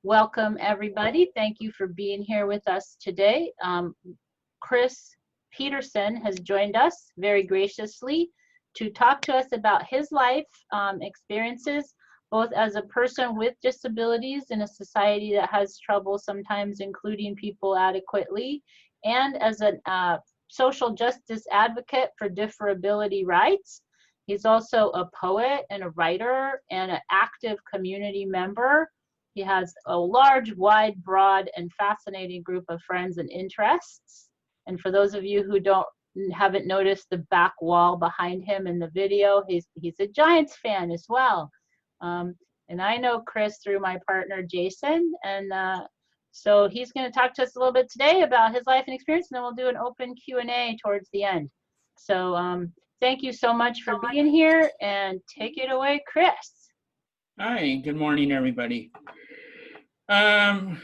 Welcome, everybody. Thank you for being here with us today. Chris Peterson has joined us very graciously to talk to us about his life experiences, both as a person with disabilities in a society that has trouble sometimes including people adequately, and as a social justice advocate for differability rights. He's also a poet and a writer and an active community member. He has a large, wide, broad, and fascinating group of friends and interests. And for those of you who haven't noticed the back wall behind him in the video, he's a Giants fan as well. And I know Chris through my partner Jason, and so he's going to talk to us a little bit today about his life and experience, and then we'll do an open Q&A towards the end. So thank you so much for being here, and take it away, Chris. Hi, good morning, everybody.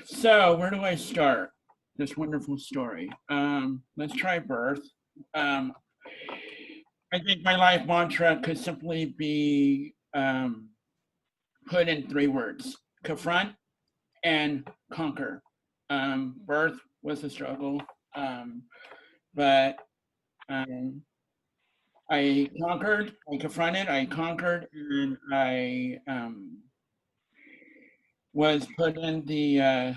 So where do I start this wonderful story? Let's try birth. I think my life mantra could simply be put in 3 words: confront and conquer. Birth was a struggle, but I conquered, I confronted, I conquered, and I was put in the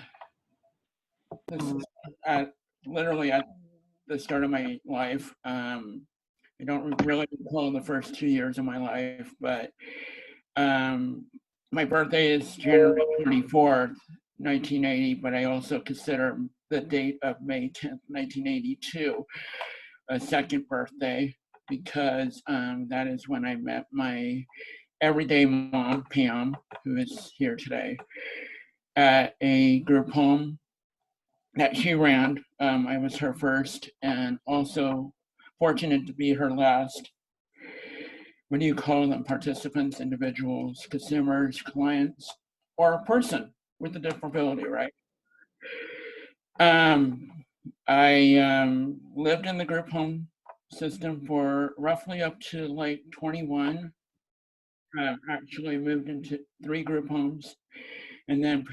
literally at the start of my life. I don't really recall the first 2 years of my life, but my birthday is January 24th, 1980, but I also consider the date of May 10th, 1982 a second birthday, because that is when I met my everyday mom, Pam, who is here today, at a group home that she ran. I was her first and also fortunate to be her last. What do you call them? Participants, individuals, consumers, clients, or a person with a disability, right? I lived in the group home system for roughly up to like 21. Actually moved into 3 group homes, and then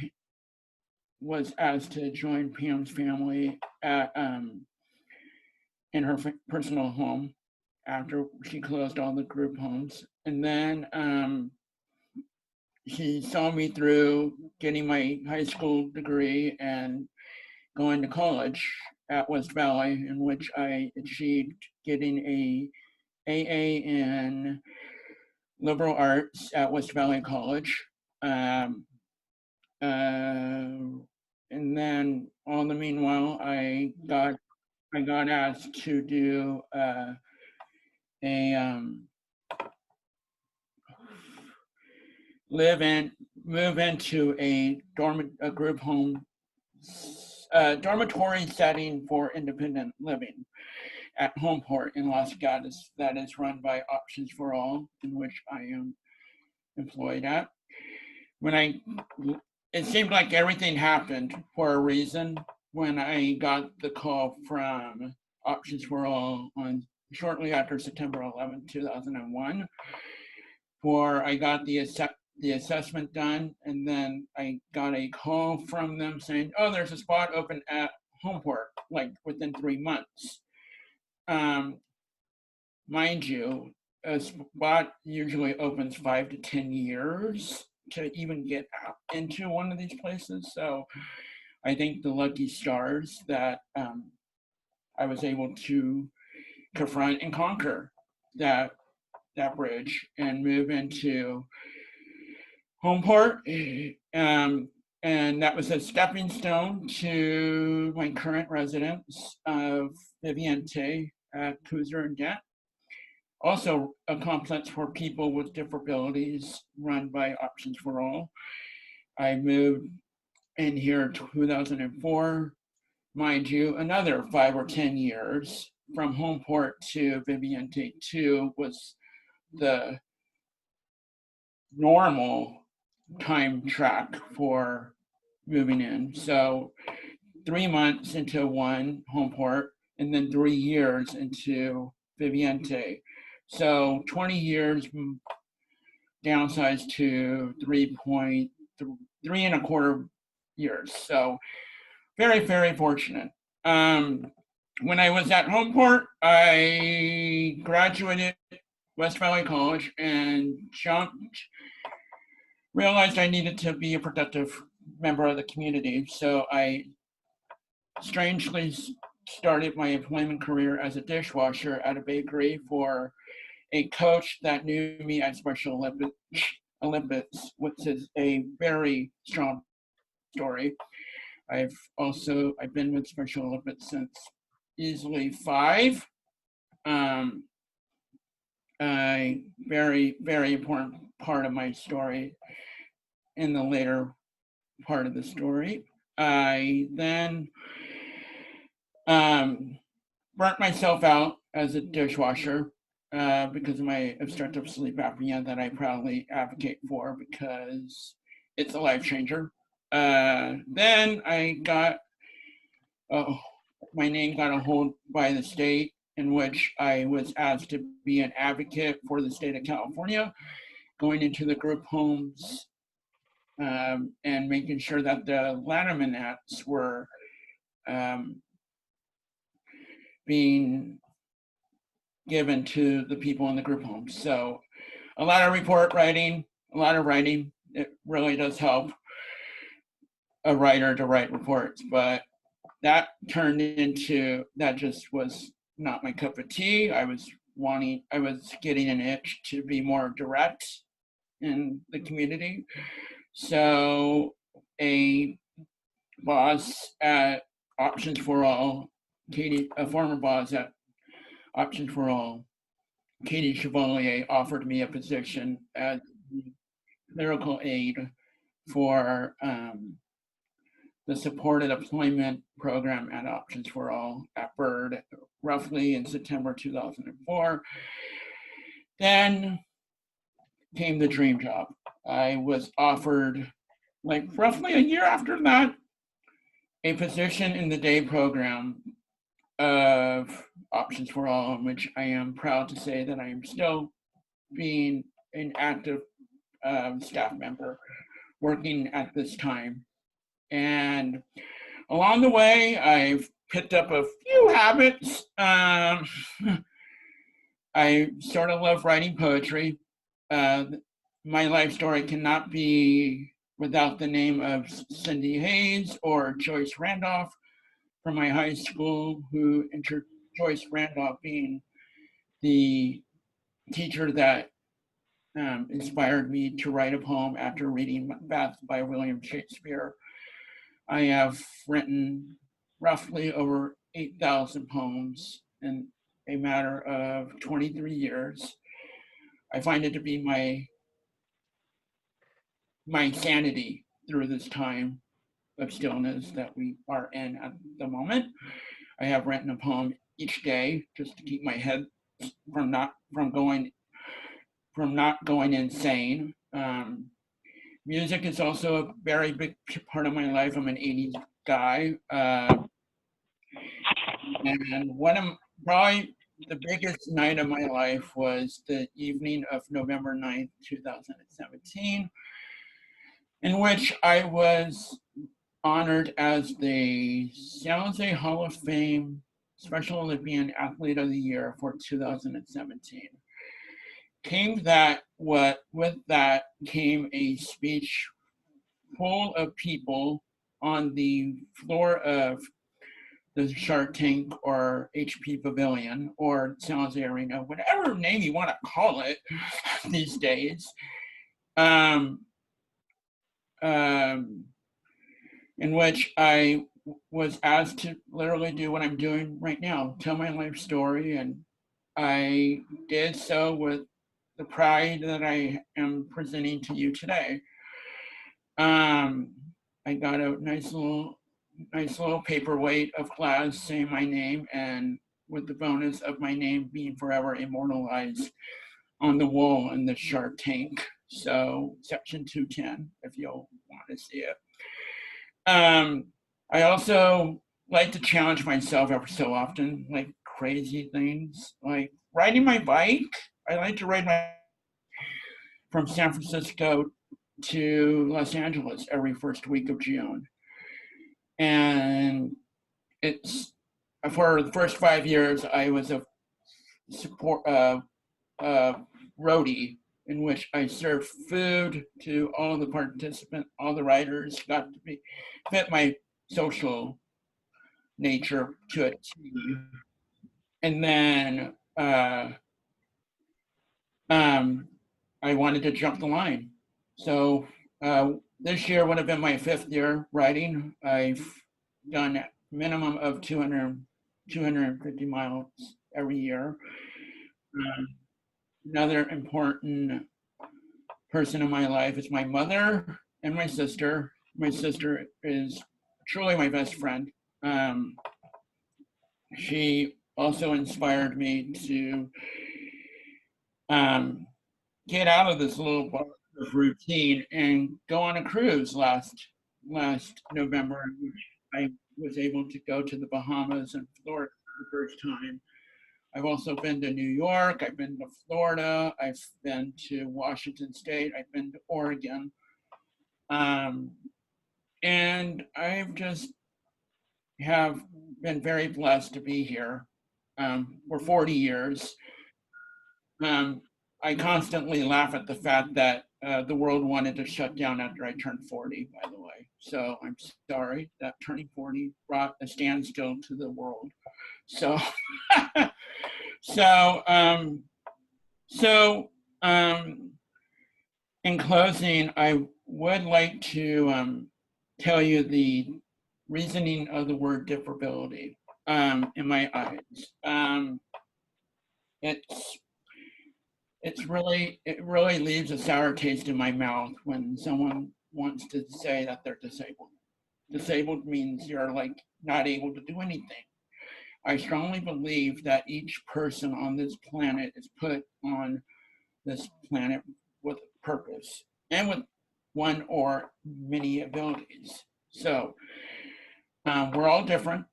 was asked to join Pam's family at in her personal home after she closed all the group homes. And then she saw me through getting my high school degree and going to college at West Valley, in which I achieved getting a AA in liberal arts at West Valley College. And then all the meanwhile, I got asked to do move into a group home, dormitory setting for independent living at Homeport in Los Gatos, that is run by Options for All, in which I am employed at. It seemed like everything happened for a reason when I got the call from Options for All on shortly after September 11, 2001, I got the assessment done, and then I got a call from them saying, oh, there's a spot open at Homeport, like within 3 months. Mind you, a spot usually opens 5 to 10 years to even get out into one of these places. So I think the lucky stars that I was able to confront and conquer that bridge and move into Homeport. And that was a stepping stone to my current residence of Viviente at Kuzer and Dent. Also a complex for people with disabilities run by Options for All. I moved in here in 2004. Mind you, another 5 or 10 years from Homeport to Viviente 2 was the normal time track for moving in. So 3 months into one Homeport, and then 3 years into Viviente. So 20 years downsized to 3.3 and a quarter years. So very, very fortunate. When I was at Homeport, I graduated West Valley College and realized I needed to be a productive member of the community. So I strangely started my employment career as a dishwasher at a bakery for a coach that knew me at Special Olympics, which is a very strong story. I've been with Special Olympics since easily 5. A very, very important part of my story in the later part of the story. I then burnt myself out as a dishwasher because of my obstructive sleep apnea that I proudly advocate for because it's a life changer. Then I got, my name got a hold by the state in which I was asked to be an advocate for the state of California, going into the group homes and making sure that the Lanterman Acts were being given to the people in the group homes. So a lot of report writing, a lot of writing. It really does help a writer to write reports, but that just was not my cup of tea. I was getting an itch to be more direct in the community. So a boss at Options for All, a former boss at Options for All, Katie Chevalier, offered me a position as clerical aide for the supported employment program at Options for All at Bird, roughly in September 2004. Then came the dream job. I was offered, like roughly a year after that, a position in the day program of Options for All, in which I am proud to say that I am still being an active staff member working at this time. And along the way, I've picked up a few habits. I sort of love writing poetry. My life story cannot be without the name of Cindy Hayes or Joyce Randolph from my high school, who Joyce Randolph being the teacher that inspired me to write a poem after reading Macbeth by William Shakespeare. I have written roughly over 8,000 poems in a matter of 23 years. I find it to be my sanity through this time of stillness that we are in at the moment. I have written a poem each day just to keep my head from not going insane. Music is also a very big part of my life. I'm an 80s guy. And one of probably the biggest night of my life was the evening of November 9th, 2017, in which I was honored as the San Jose Hall of Fame Special Olympian Athlete of the Year for 2017. With that came a speech full of people on the floor of the Shark Tank or HP Pavilion or San Jose Arena, whatever name you want to call it these days. In which I was asked to literally do what I'm doing right now, tell my life story, and I did so with the pride that I am presenting to you today. I got a nice little paperweight of glass saying my name, and with the bonus of my name being forever immortalized on the wall in the Shark Tank. So section 210, if you'll want to see it. I also like to challenge myself every so often, like crazy things, like riding my bike. I like to ride my from San Francisco to Los Angeles every first week of June. And it's for the first 5 years, I was a support roadie in which I served food to all the participants, all the riders, got to be fit my social nature to a T. And then I wanted to jump the line. So this year would have been my 5th year riding. I've done a minimum of 250 miles every year. Another important person in my life is my mother and my sister. My sister is truly my best friend. She also inspired me to get out of this little routine and go on a cruise last November, in which I was able to go to the Bahamas and Florida for the first time. I've also been to New York, I've been to Florida, I've been to Washington State, I've been to Oregon. And I've just have been very blessed to be here for 40 years. I constantly laugh at the fact that the world wanted to shut down after I turned 40, by the way. So I'm sorry that turning 40 brought a standstill to the world. So, so, in closing, I would like to tell you the reasoning of the word differability in my eyes. It really leaves a sour taste in my mouth when someone wants to say that they're disabled. Disabled means you're like not able to do anything. I strongly believe that each person on this planet is put on this planet with a purpose and with one or many abilities. So we're all different.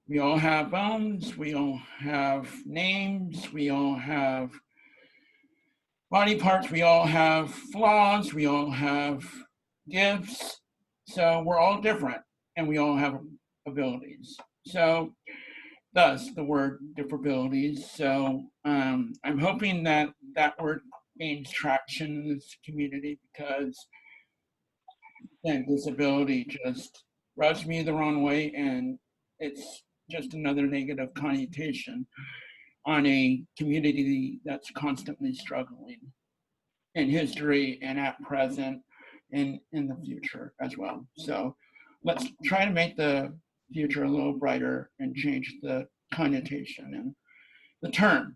We all have bones. We all have names. We all have body parts. We all have flaws. We all have gifts. So we're all different and we all have abilities. So thus the word differabilities. So I'm hoping that that word gains traction in this community because then disability just rubs me the wrong way and it's just another negative connotation on a community that's constantly struggling in history and at present and in the future as well. So let's try to make the future a little brighter and change the connotation and the term.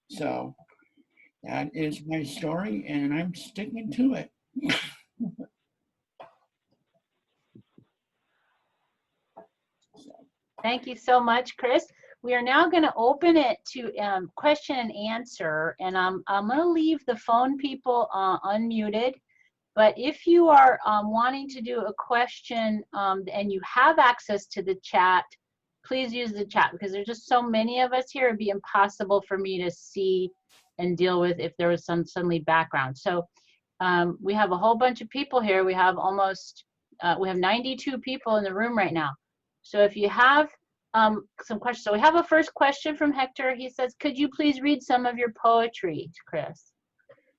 So that is my story and I'm sticking to it. Thank you so much, Chris. We are now going to open it to question and answer, and I'm going to leave the phone people unmuted. But if you are wanting to do a question and you have access to the chat, please use the chat because there's just so many of us here. It'd be impossible for me to see and deal with if there was some suddenly background. So we have a whole bunch of people here. We have we have 92 people in the room right now. So if you have some questions, so we have a first question from Hector. He says, could you please read some of your poetry, Chris?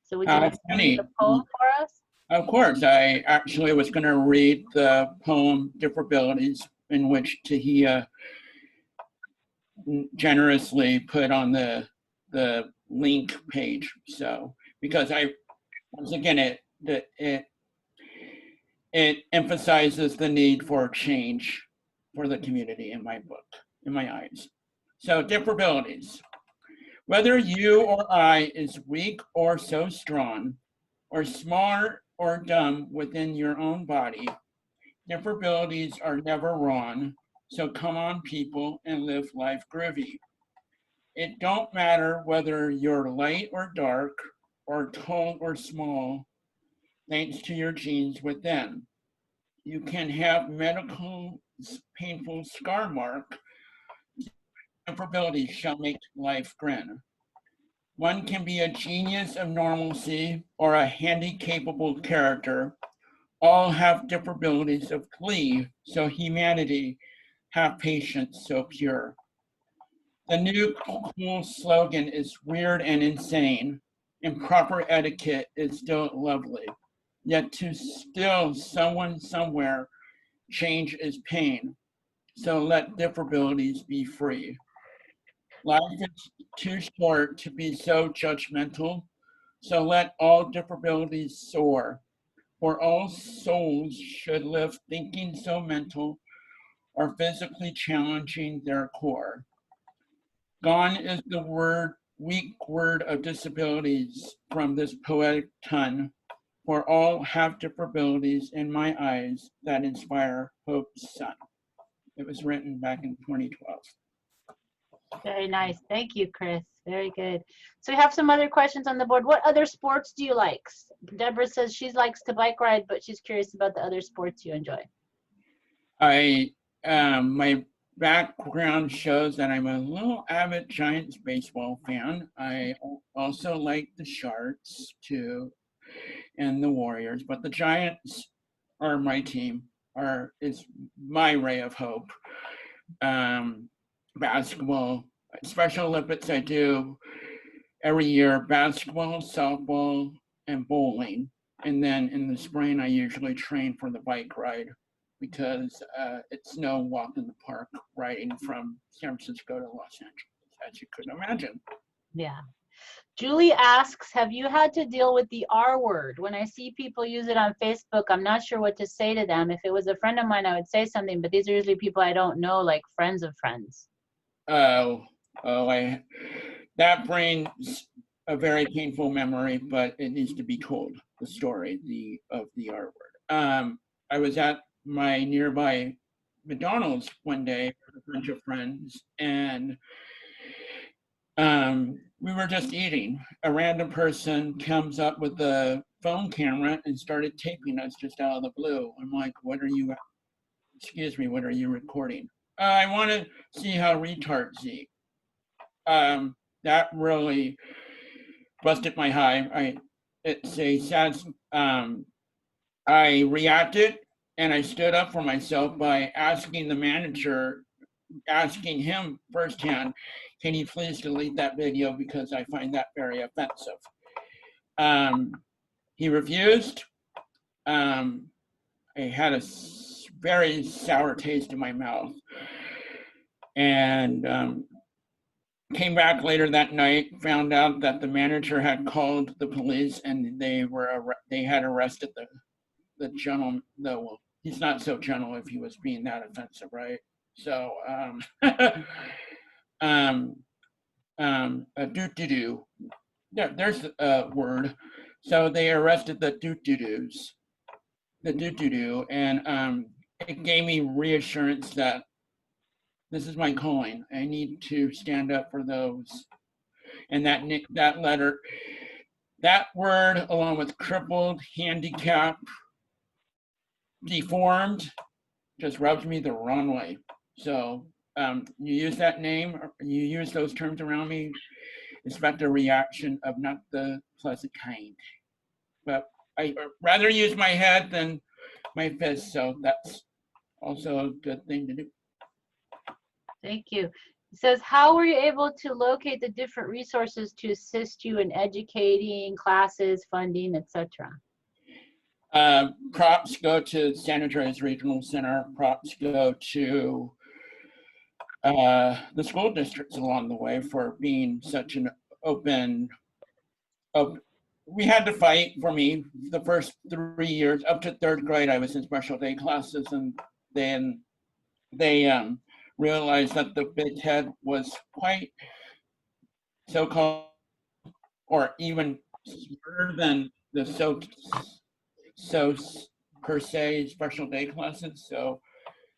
So would you like to read a poem for us? Of course, I actually was going to read the poem Differabilities, in which Tahia generously put on the link page. So, because once again, it emphasizes the need for change for the community in my book, in my eyes. So, differabilities. Whether you or I is weak or so strong, or smart or dumb within your own body, differabilities are never wrong. So come on, people, and live life groovy. It don't matter whether you're light or dark, or tall or small, thanks to your genes within. You can have medical painful scar mark. Differabilities shall make life grin. One can be a genius of normalcy or a handy capable character, All have differabilities of glee, so humanity have patience so pure. The new cool slogan is weird and insane, and proper etiquette is still lovely. Yet to still someone somewhere, change is pain. So let differabilities be free. Life is too short to be so judgmental, so let all differabilities soar. For all souls should live thinking so mental or physically challenging their core. Gone is the weak word of disabilities from this poetic ton, for all have differabilities in my eyes that inspire hope's sun. It was written back in 2012. Very nice. Thank you, Chris. Very good. So we have some other questions on the board. What other sports do you like? Deborah says she likes to bike ride, but she's curious about the other sports you enjoy. My background shows that I'm a little avid Giants baseball fan. I also like the Sharks too, and the Warriors, but the Giants are my team. Is my ray of hope. Basketball, Special Olympics I do every year, basketball, softball, and bowling. And then in the spring, I usually train for the bike ride because it's no walk in the park riding from San Francisco to Los Angeles, as you could imagine. Yeah. Julie asks, have you had to deal with the R word? When I see people use it on Facebook, I'm not sure what to say to them. If it was a friend of mine, I would say something, but these are usually people I don't know, like friends of friends. That brings a very painful memory, but it needs to be told, the story of the R word. I was at my nearby McDonald's one day with a bunch of friends, and we were just eating. A random person comes up with a phone camera and started taping us just out of the blue. I'm like, what are you recording? I want to see how retards eat. That really busted my high. It's a sad. I reacted and I stood up for myself by asking him firsthand, can you please delete that video because I find that very offensive. He refused. I had a very sour taste in my mouth, and came back later that night, found out that the manager had called the police and they had arrested the gentleman. No, well, he's not so gentle if he was being that offensive, right? So a doo-doo-doo. Yeah, there's a word. So they arrested the doo-doo-doos, and it gave me reassurance that this is my calling. I need to stand up for those. And that letter, that word, along with crippled, handicapped, deformed, just rubs me the wrong way. So you use that name, you use those terms around me, expect a reaction of not the pleasant kind. But I rather use my head than my fist, so that's also a good thing to do. Thank you. It says, how were you able to locate the different resources to assist you in educating, classes, funding, etc.? Props go to San Andreas Regional Center. Props go to the school districts along the way for being such an open. We had to fight for me the first 3 years. Up to third grade, I was in special day classes, and then they realized that the big head was quite so-called, or even smarter than the so per se special day classes. So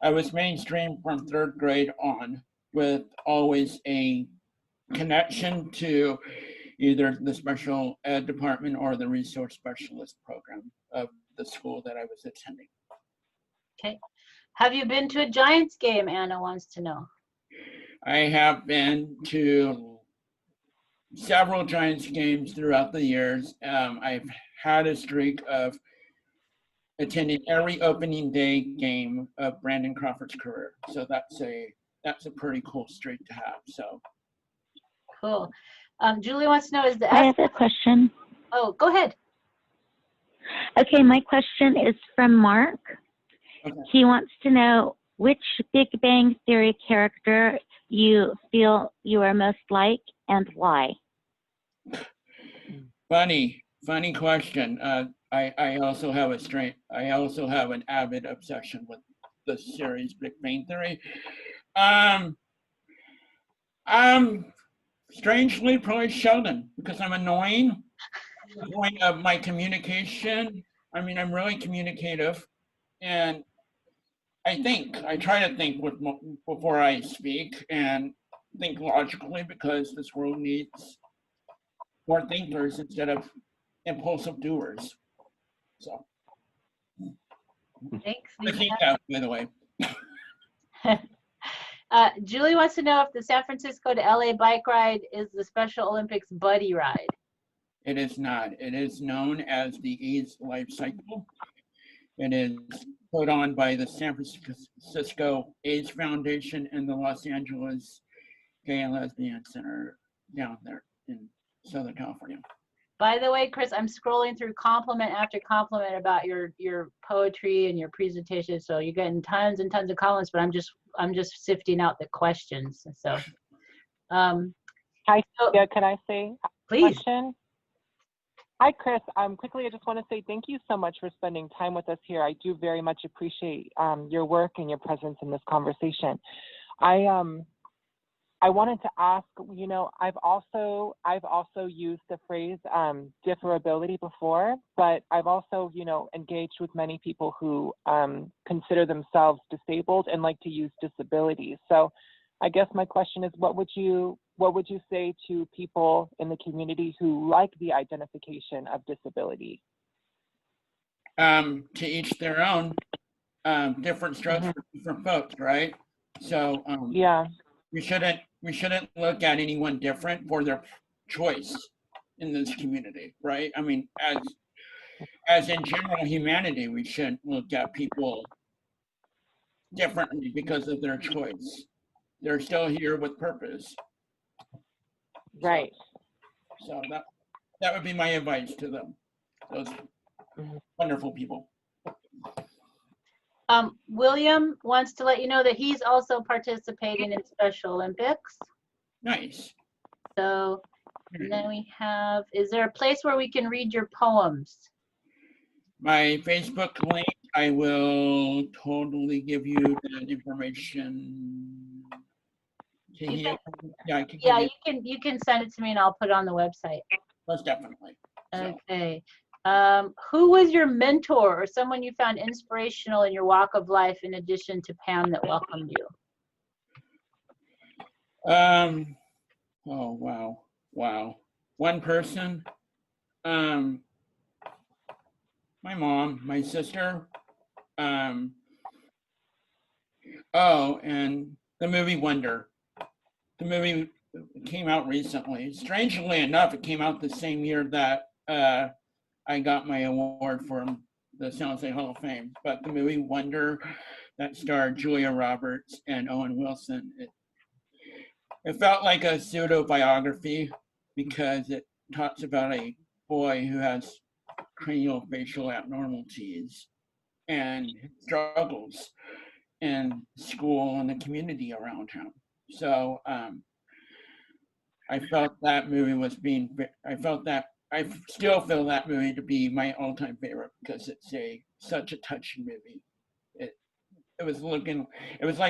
I was mainstream from third grade on, with always a connection to either the special ed department or the resource specialist program of the school that I was attending. Okay. Have you been to a Giants game? Anna wants to know. I have been to several Giants games throughout the years. I've had a streak of attended every opening day game of Brandon Crawford's career. So that's a pretty cool streak to have. So Cool. Julie wants to know, is the I have a question. Oh, go ahead. Okay, my question is from Mark. okay. He wants to know which Big Bang Theory character you feel you are most like and why. Funny question. I also have an avid obsession with the series Big Bang Theory. I'm strangely probably Sheldon because I'm annoying. To the point of my communication. I mean, I'm really communicative, and I try to think before I speak and think logically because this world needs more thinkers instead of impulsive doers. So, Thanks. I think that, by the way. Julie wants to know if the San Francisco to LA bike ride is the Special Olympics buddy ride. It is not. It is known as the AIDS life cycle. It is put on by the San Francisco AIDS Foundation and the Los Angeles Gay and Lesbian Center down there in Southern California. By the way, Chris, I'm scrolling through compliment after compliment about your poetry and your presentation. So you're getting tons and tons of comments, but I'm just sifting out the questions. So, Hi, Sophia, can I say a please. question? Hi, Chris. Quickly, I just want to say thank you so much for spending time with us here. I do very much appreciate your work and your presence in this conversation. I wanted to ask, you know, I've also used the phrase differability before, but I've also, you know, engaged with many people who consider themselves disabled and like to use disabilities. So I guess my question is, what would you say to people in the community who like the identification of disability? To each their own. Different strokes for different folks, right? So Yeah. we shouldn't look at anyone different for their choice in this community, right? I mean, as in general humanity, we shouldn't look at people differently because of their choice. They're still here with purpose. Right. So that would be my advice to them, those wonderful people. William wants to let you know that he's also participating in Special Olympics. Nice. So, and then we have, is there a place where we can read your poems? My Facebook link, I will totally give you that information. You Yeah, I can. Yeah, you can send it to me and I'll put it on the website. Most definitely. So. Okay. Who was your mentor or someone you found inspirational in your walk of life in addition to Pam that welcomed you? Oh, wow. One person, my mom, my sister, and the movie Wonder. The movie came out recently. Strangely enough, it came out the same year that I got my award from the San Jose Hall of Fame. But the movie Wonder, that starred Julia Roberts and Owen Wilson, it felt like a pseudo biography because it talks about a boy who has craniofacial abnormalities and struggles in school and the community around him. So I felt that movie was I still feel that movie to be my all-time favorite because it's such a touching movie. It was like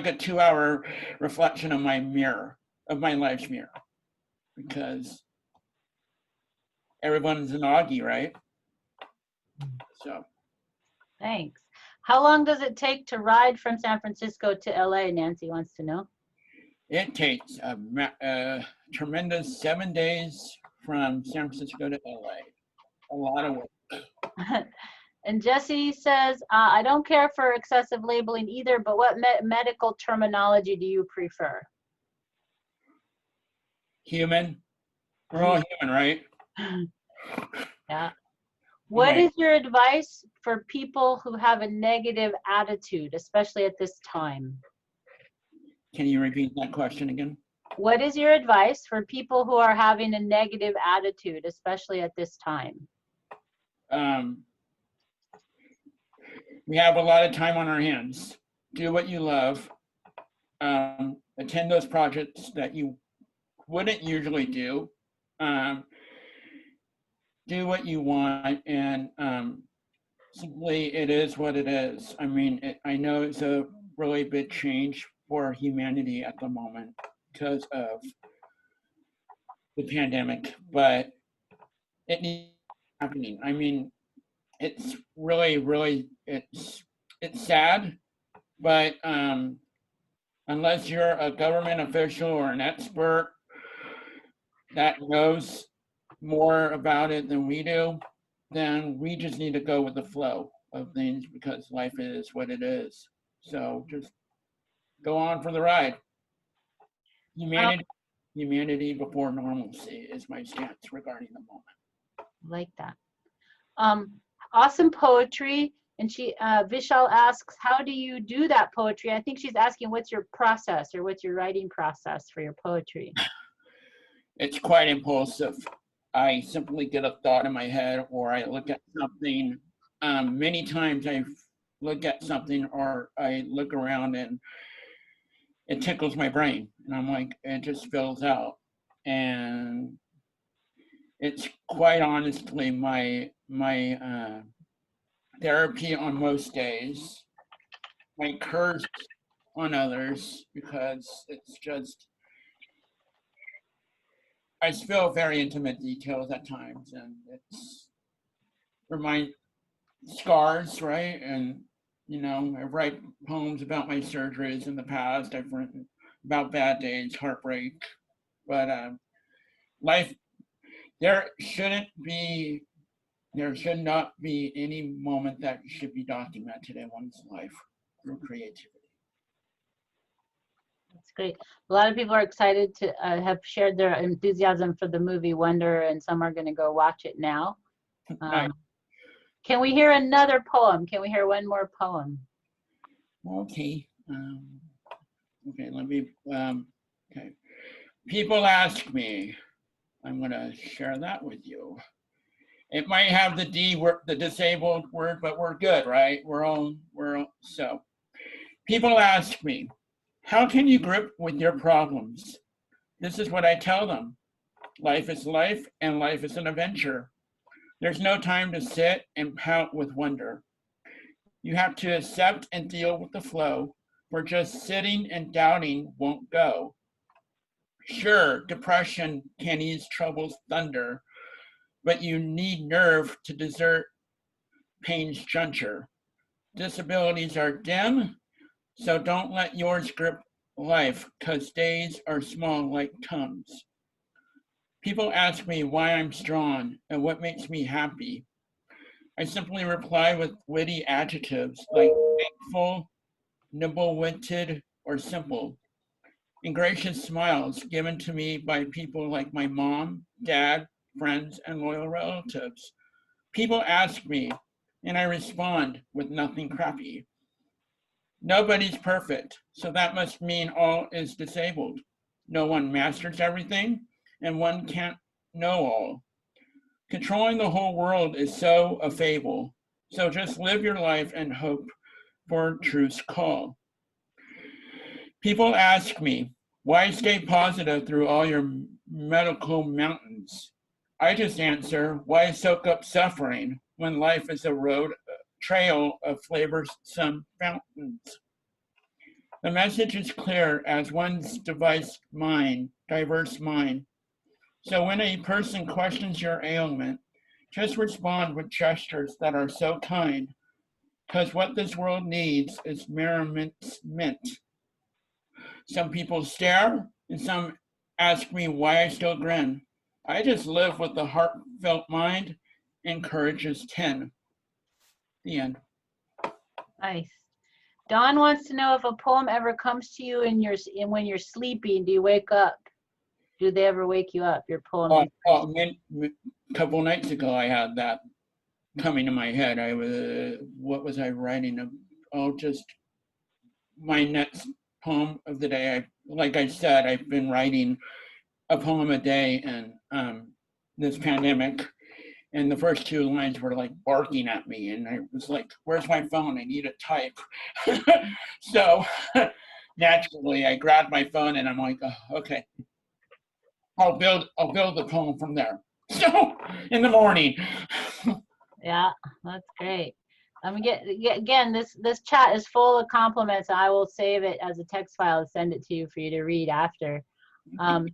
a 2-hour reflection of my life's mirror, because everyone's an Augie, right? So. Thanks. How long does it take to ride from San Francisco to LA? Nancy wants to know. It takes a tremendous 7 days from San Francisco to LA. A lot of work. And Jesse says, I don't care for excessive labeling either, but what medical terminology do you prefer? Human. We're all human, right? Yeah. What Right. is your advice for people who have a negative attitude, especially at this time? Can you repeat that question again? What is your advice for people who are having a negative attitude, especially at this time? We have a lot of time on our hands. Do what you love. Attend those projects that you wouldn't usually do. Do what you want, and simply it is what it is. I mean, I know it's a really big change for humanity at the moment because of the pandemic, but it needs happening. I mean, it's really it's sad, but unless you're a government official or an expert that knows more about it than we do, then we just need to go with the flow of things because life is what it is. So just go on for the ride. Humanity before normalcy is my stance regarding the moment. Like that. Awesome poetry. And Vishal asks, how do you do that poetry? I think she's asking, what's your process or what's your writing process for your poetry? It's quite impulsive. I simply get a thought in my head, or I look at something. Many times I look at something, or I look around and it tickles my brain, and I'm like, it just fills out. And it's quite honestly my therapy on most days. My curse on others because it's just I spill very intimate details at times, and it's remind scars, right? And I write poems about my surgeries in the past. I've written about bad days, heartbreak, but life. There shouldn't be. There should not be any moment that should be documented in one's life through creativity. That's great. A lot of people are excited to have shared their enthusiasm for the movie Wonder, and some are going to go watch it now. Nice. Can we hear another poem? Can we hear one more poem? Okay. Okay, let me, okay. People ask me, I'm gonna share that with you. It might have the D word, the disabled word, but we're good, right? So. People ask me, how can you grip with your problems? This is what I tell them. Life is life, and life is an adventure. There's no time to sit and pout with wonder. You have to accept and deal with the flow, for just sitting and doubting won't go. Sure, depression can ease trouble's thunder, but you need nerve to desert pain's juncture. Disabilities are dim, so don't let yours grip life, 'cause days are small like tongues. People ask me why I'm strong and what makes me happy. I simply reply with witty adjectives like thankful, nimble-witted, or simple, and gracious smiles given to me by people like my mom, dad, friends, and loyal relatives. People ask me, and I respond with nothing crappy. Nobody's perfect, so that must mean all is disabled. No one masters everything, and one can't know all. Controlling the whole world is so a fable, so just live your life and hope for truth's call. People ask me, why stay positive through all your medical mountains? I just answer, why soak up suffering when life is a road trail of flavorsome fountains? The message is clear as one's diverse mind. So when a person questions your ailment, just respond with gestures that are so kind, because what this world needs is merriment. Some people stare, and some ask me why I still grin. I just live with a heartfelt mind, and courage is 10. The end. Nice. Dawn wants to know if a poem ever comes to you when you're sleeping. Do you wake up? Do they ever wake you up? Your poem? A couple nights ago, I had that. coming to my head. What was I writing? Oh, just my next poem of the day. Like I said, I've been writing a poem a day in this pandemic. And the first two lines were like barking at me. And I was like, where's my phone? I need to type. So naturally I grabbed my phone and I'm like, oh, okay, I'll build the poem from there. So in the morning. Yeah, that's great. Again, this chat is full of compliments. I will save it as a text file and send it to you for you to read after. I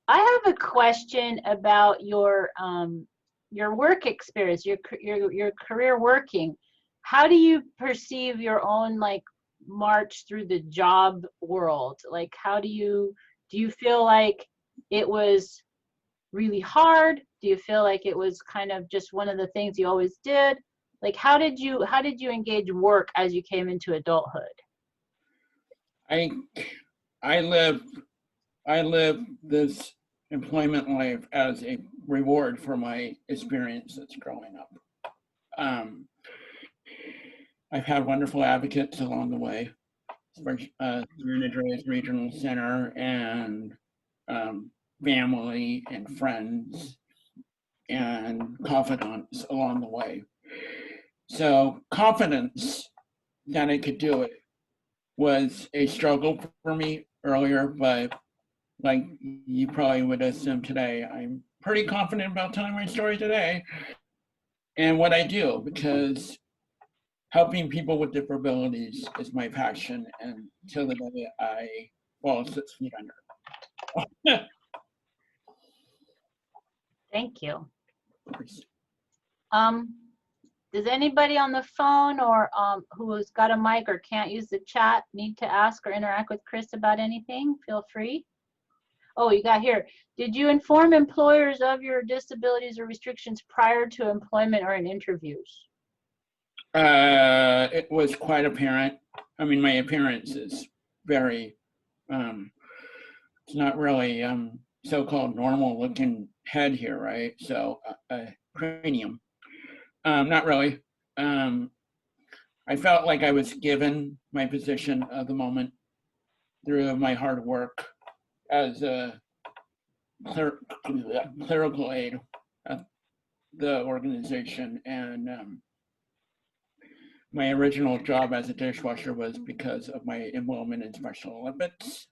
have a question about your work experience, your career working. How do you perceive your own like march through the job world? Like, how do you feel like it was really hard? Do you feel like it was kind of just one of the things you always did? Like, how did you engage work as you came into adulthood? I live this employment life as a reward for my experiences growing up. I've had wonderful advocates along the way, San Andreas Regional Center, and family and friends and confidants along the way. So confidence that I could do it was a struggle for me earlier, but like you probably would assume today, I'm pretty confident about telling my story today and what I do, because helping people with differabilities is my passion, and till the day I fall 6 feet under. Thank you. Does anybody on the phone or who's got a mic or can't use the chat need to ask or interact with Chris about anything? Feel free. Oh, you got here. Did you inform employers of your disabilities or restrictions prior to employment or in interviews? It was quite apparent. I mean, my appearance is very, it's not really so-called normal looking head here, right? So cranium. Not really. I felt like I was given my position of the moment through my hard work as a clerical aide at the organization. And my original job as a dishwasher was because of my enrollment in Special Olympics.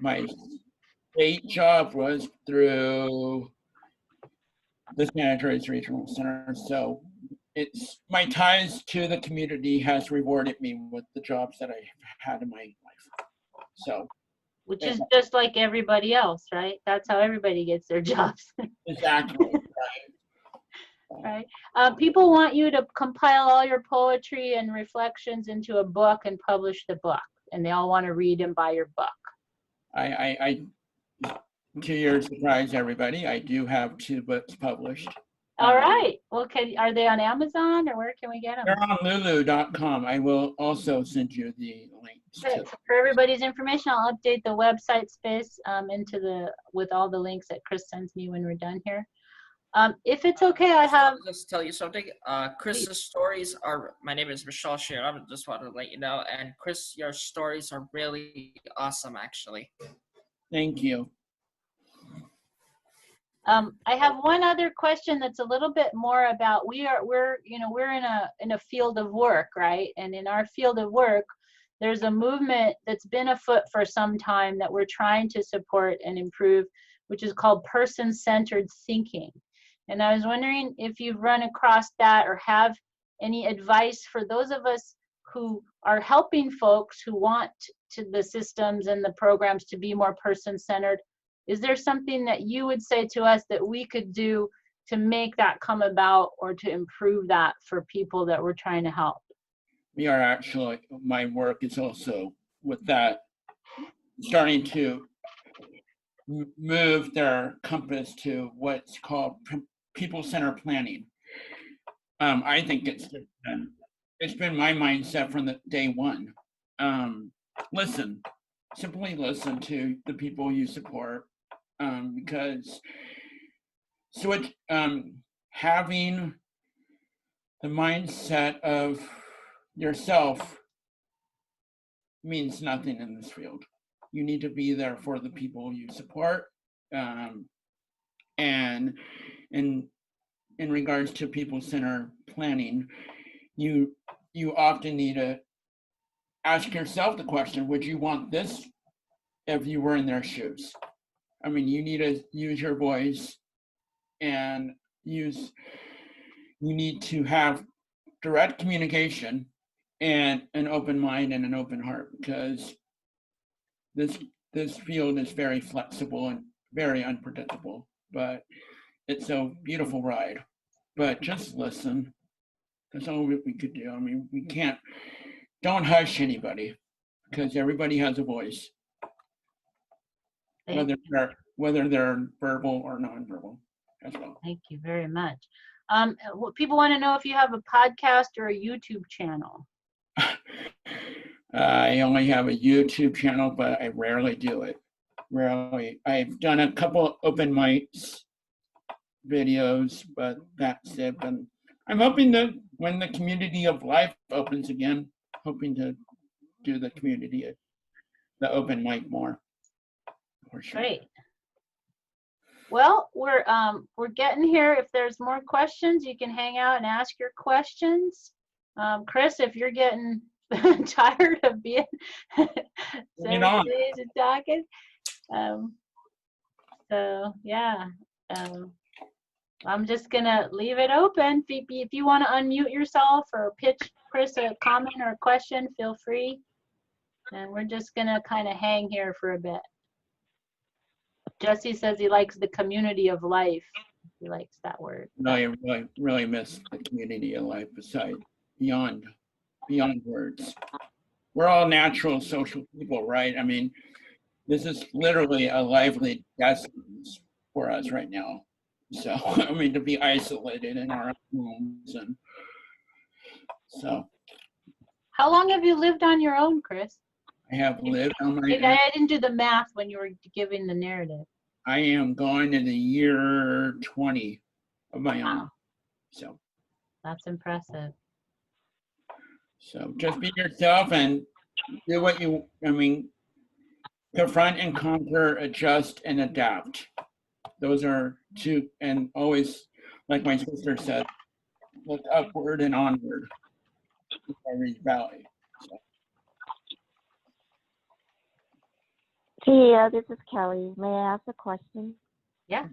My state job was through the San Andreas Regional Center. So it's my ties to the community has rewarded me with the jobs that I've had in my life. So, which is just like everybody else, right? That's how everybody gets their jobs. Exactly. Right. People want you to compile all your poetry and reflections into a book and publish the book, and they all want to read and buy your book. I to your surprise, everybody, I do have 2 books published. All right. Well, are they on Amazon or where can we get them? They're on lulu.com. I will also send you the links. Good. So for everybody's information, I'll update the website space with all the links that Chris sends me when we're done here. If it's okay, I have. Just tell you something. Chris's stories are. My name is Michelle Shear. I just want to let you know. And Chris, your stories are really awesome, actually. Thank you. I have one other question that's a little bit more about we're in a field of work, right? And in our field of work, there's a movement that's been afoot for some time that we're trying to support and improve, which is called person-centered thinking. And I was wondering if you've run across that or have any advice for those of us who are helping folks who want the systems and the programs to be more person-centered. Is there something that you would say to us that we could do to make that come about or to improve that for people that we're trying to help? We are actually, my work is also with that, starting to move their compass to what's called people-centered planning. I think it's been my mindset from the day one. Simply listen to the people you support, because having the mindset of yourself means nothing in this field. You need to be there for the people you support. And in regards to people-centered planning, you often need to ask yourself the question, would you want this if you were in their shoes? I mean, you need to use your voice and you need to have direct communication and an open mind and an open heart, because this field is very flexible and very unpredictable, but it's a beautiful ride. But just listen. That's all we could do. I mean, don't hush anybody, because everybody has a voice, whether they're verbal or nonverbal as well. Thank you very much. People want to know if you have a podcast or a YouTube channel. I only have a YouTube channel, but I rarely do it. Rarely. I've done a couple open mics videos, but that's it. And I'm hoping that when the community of life opens again, hoping to do the open mic more. For sure. Great. Well, we're getting here. If there's more questions, you can hang out and ask your questions. Chris, if you're getting tired of being 7 days and talking, so yeah, I'm just gonna leave it open. If you want to unmute yourself or pitch Chris a comment or a question, feel free. And we're just gonna kind of hang here for a bit. Jesse says he likes the community of life. He likes that word. I really miss the community of life beyond words. We're all natural social people, right? I mean, this is literally a lively destiny for us right now. So, I mean, to be isolated in our homes, and so. How long have you lived on your own, Chris? I have lived on my own. I didn't do the math when you were giving the narrative. I am going in the year 20 of my own. So. That's impressive. So just be yourself and do what confront and conquer, adjust and adapt. Those are two, and always, like my sister said, look upward and onward every valley. So. Tia, this is Kelly. May I ask a question? Yeah.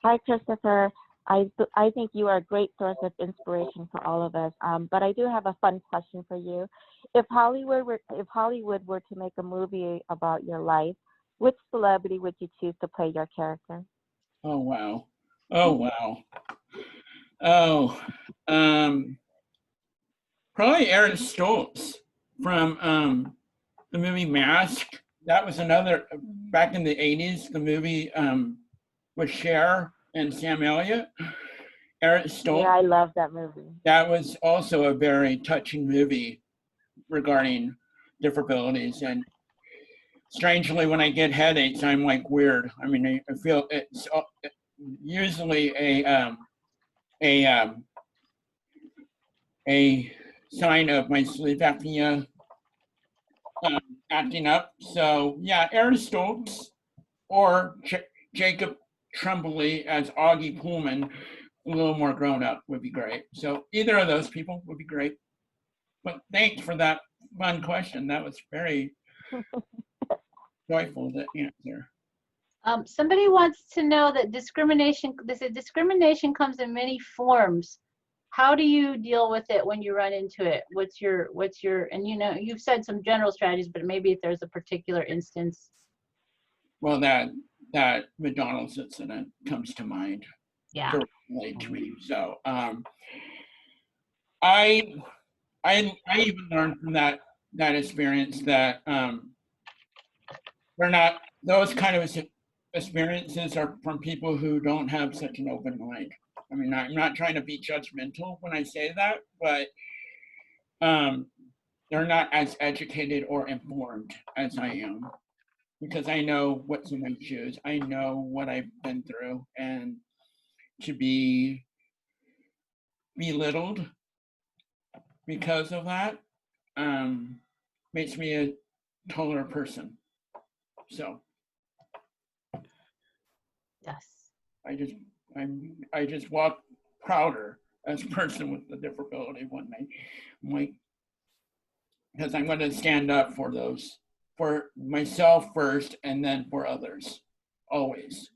Hi, Christopher. I think you are a great source of inspiration for all of us. But I do have a fun question for you. If Hollywood were to make a movie about your life, which celebrity would you choose to play your character? Oh wow. Oh wow. Oh, probably Aaron Stoltz from the movie Mask. That was another back in the 80s. The movie with Cher and Sam Elliott. Aaron Stoltz. Yeah, I love that movie. That was also a very touching movie regarding differabilities. And strangely, when I get headaches, I'm like weird. I mean, I feel it's usually a sign of my sleep apnea acting up. So yeah, Aaron Stoltz or Jacob Tremblay as Augie Pullman, a little more grown up, would be great. So either of those people would be great. But thanks for that fun question. That was very joyful to answer. Somebody wants to know that discrimination comes in many forms. How do you deal with it when you run into it? What's your, and you've said some general strategies, but maybe if there's a particular instance. Well, that McDonald's incident comes to mind. Yeah. Directly to me. So I even learned from that experience that they're not, those kind of experiences are from people who don't have such an open mind. I mean, I'm not trying to be judgmental when I say that, but they're not as educated or informed as I am, because I know what's in my shoes. I know what I've been through, and to be belittled because of that makes me a taller person. So Yes. I just walk prouder as a person with a disability one day. I'm like, because I'm going to stand up for those, for myself first, and then for others, always.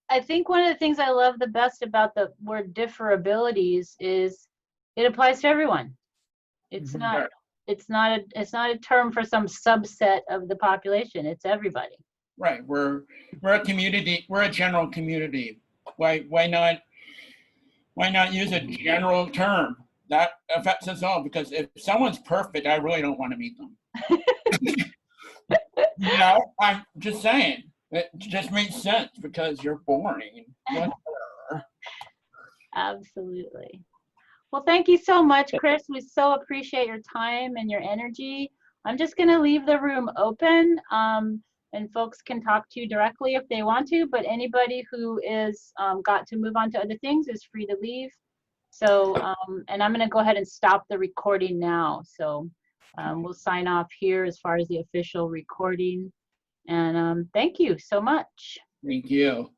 I think one of the things I love the best about the word differabilities is it applies to everyone. It's Mhm. not it's not a term for some subset of the population. It's everybody. Right. We're a community. We're a general community. Why not use a general term that affects us all? Because if someone's perfect, I really don't want to meet them. You know, I'm just saying. It just makes sense because you're boring. Absolutely. Well, thank you so much, Chris. We so appreciate your time and your energy. I'm just going to leave the room open, and folks can talk to you directly if they want to, but anybody who is got to move on to other things is free to leave. So, and I'm going to go ahead and stop the recording now. So we'll sign off here as far as the official recording. And thank you so much. Thank you.